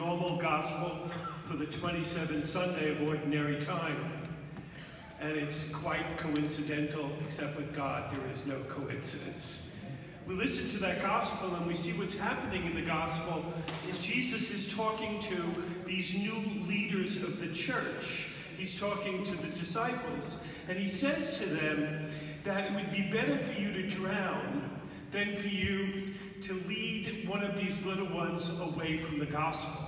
normal gospel for the 27th Sunday of Ordinary Time. And it's quite coincidental, except with God, there is no coincidence. We listen to that gospel and we see what's happening in the gospel is Jesus is talking to these new leaders of the church. He's talking to the disciples, and he says to them that it would be better for you to drown than for you to lead one of these little ones away from the gospel.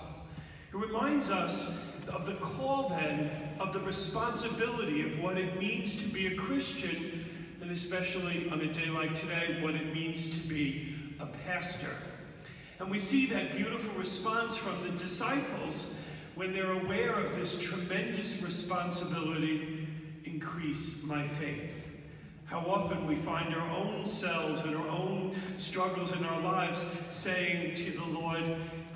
It reminds us of the call then, of the responsibility of what it means to be a Christian, and especially on a day like today, what it means to be a pastor. And we see that beautiful response from the disciples when they're aware of this tremendous responsibility. Increase my faith. How often we find our own selves and our own struggles in our lives saying to the Lord,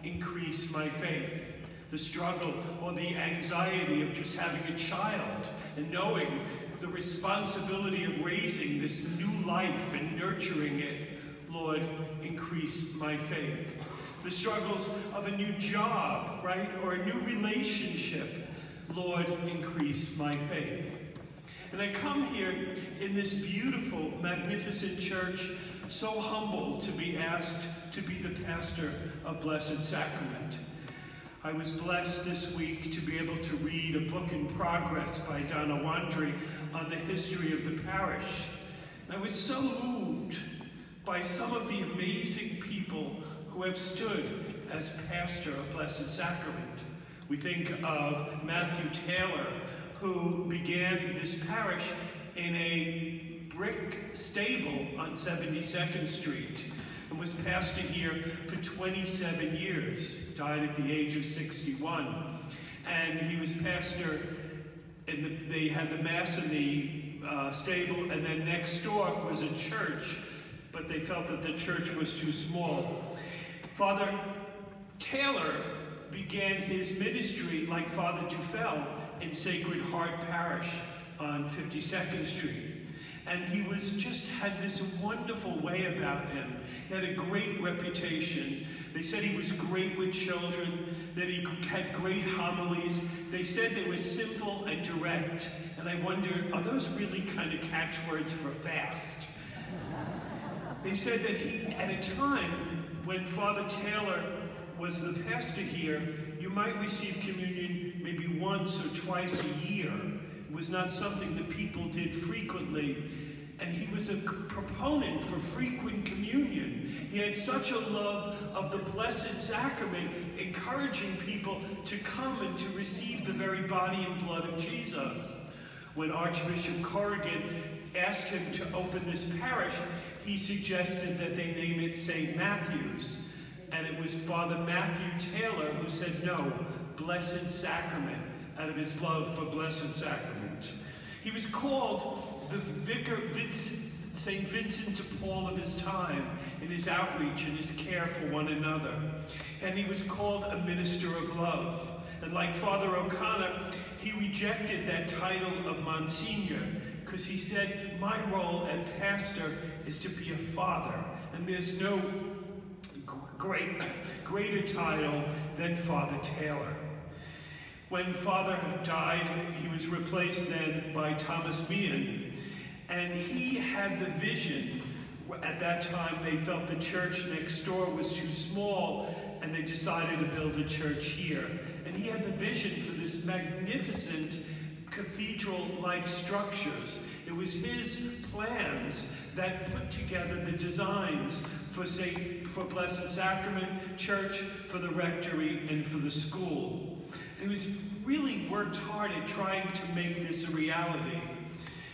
increase my faith. The struggle or the anxiety of just having a child and knowing the responsibility of raising this new life and nurturing it. Lord, increase my faith. The struggles of a new job, right? Or a new relationship. Lord, increase my faith. And I come here in this beautiful, magnificent church, so humble to be asked to be the pastor of Blessed Sacrament. I was blessed this week to be able to read a book in progress by Donna Wandry on the history of the parish. And I was so moved by some of the amazing people who have stood as pastor of Blessed Sacrament. We think of Matthew Taylor, who began this parish in a brick stable on 72nd Street and was pastor here for 27 years, died at the age of 61. And he was pastor, they had the mass in the stable, and then next door was a church, but they felt that the church was too small. Father Taylor began his ministry like Father Dufell in Sacred Heart Parish on 52nd Street. And he had this wonderful way about him. He had a great reputation. They said he was great with children, that he had great homilies. They said they were simple and direct. And I wonder, are those really kind of catchwords for fast? They said that at a time when Father Taylor was the pastor here, you might receive communion maybe once or twice a year. It was not something that people did frequently. And he was a proponent for frequent communion. He had such a love of the Blessed Sacrament, encouraging people to come and to receive the very body and blood of Jesus. When Archbishop Corrigan asked him to open this parish, he suggested that they name it St. Matthew's. And it was Father Matthew Taylor who said, no, Blessed Sacrament, out of his love for Blessed Sacrament. He was called the Vicar St. Vincent de Paul of his time in his outreach and his care for one another. And he was called a minister of love. And like Father O'Connor, he rejected that title of Monsignor because he said, my role as pastor is to be a father. And there's no greater title than Father Taylor. When Father died, he was replaced then by Thomas Meehan, and he had the vision. At that time, they felt the church next door was too small, and they decided to build a church here. And he had the vision for this magnificent cathedral-like structures. It was his plans that put together the designs for Blessed Sacrament Church, for the rectory, and for the school. And he was really worked hard at trying to make this a reality.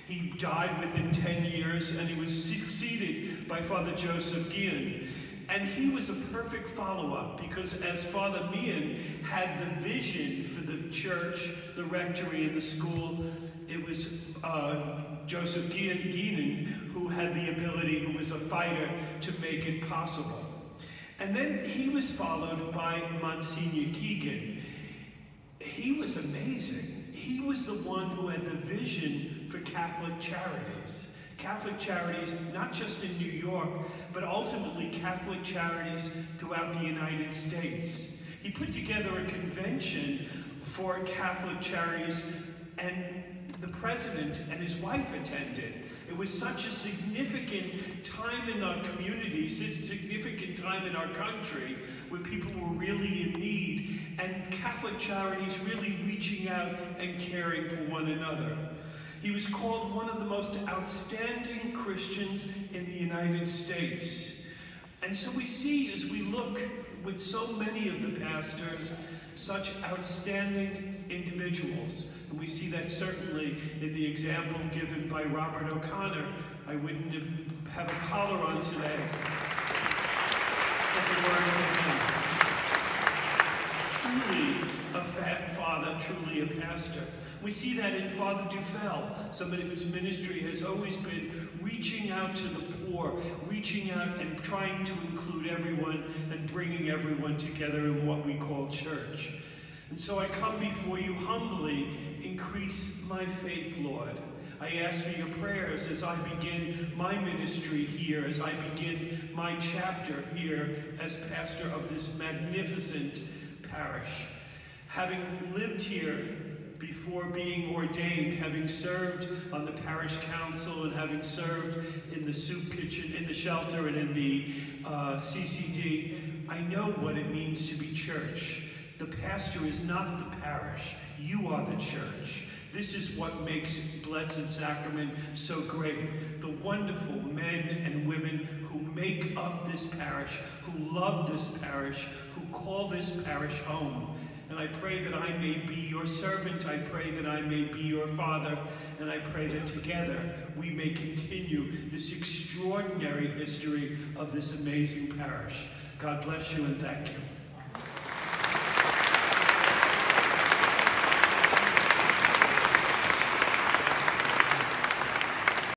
He died within 10 years, and he was succeeded by Father Joseph Guillen. And he was a perfect follow-up, because as Father Meehan had the vision for the church, the rectory, and the school, it was Joseph Guillen who had the ability, who was a fighter, to make it possible. And then he was followed by Monsignor Keegan. He was amazing. He was the one who had the vision for Catholic Charities. Catholic Charities, not just in New York, but ultimately Catholic Charities throughout the United States. He put together a convention for Catholic charities, and the president and his wife attended. It was such a significant time in our community, such a significant time in our country, where people were really in need, and Catholic charities really reaching out and caring for one another. He was called one of the most outstanding Christians in the United States. And so we see, as we look with so many of the pastors, such outstanding individuals. And we see that certainly in the example given by Robert O'Connor. I wouldn't have a collar on today if it weren't for him. Truly a father, truly a pastor. We see that in Father Dufell, somebody whose ministry has always been reaching out to the poor, reaching out and trying to include everyone and bringing everyone together in what we call church. And so I come before you humbly, increase my faith, Lord. I ask for your prayers as I begin my ministry here, as I begin my chapter here as pastor of this magnificent parish. Having lived here before being ordained, having served on the parish council and having served in the soup kitchen, in the shelter and in the CCD, I know what it means to be church. The pastor is not the parish. You are the church. This is what makes Blessed Sacrament so great. The wonderful men and women who make up this parish, who love this parish, who call this parish home. And I pray that I may be your servant. I pray that I may be your father. And I pray that together we may continue this extraordinary history of this amazing parish. God bless you and thank you.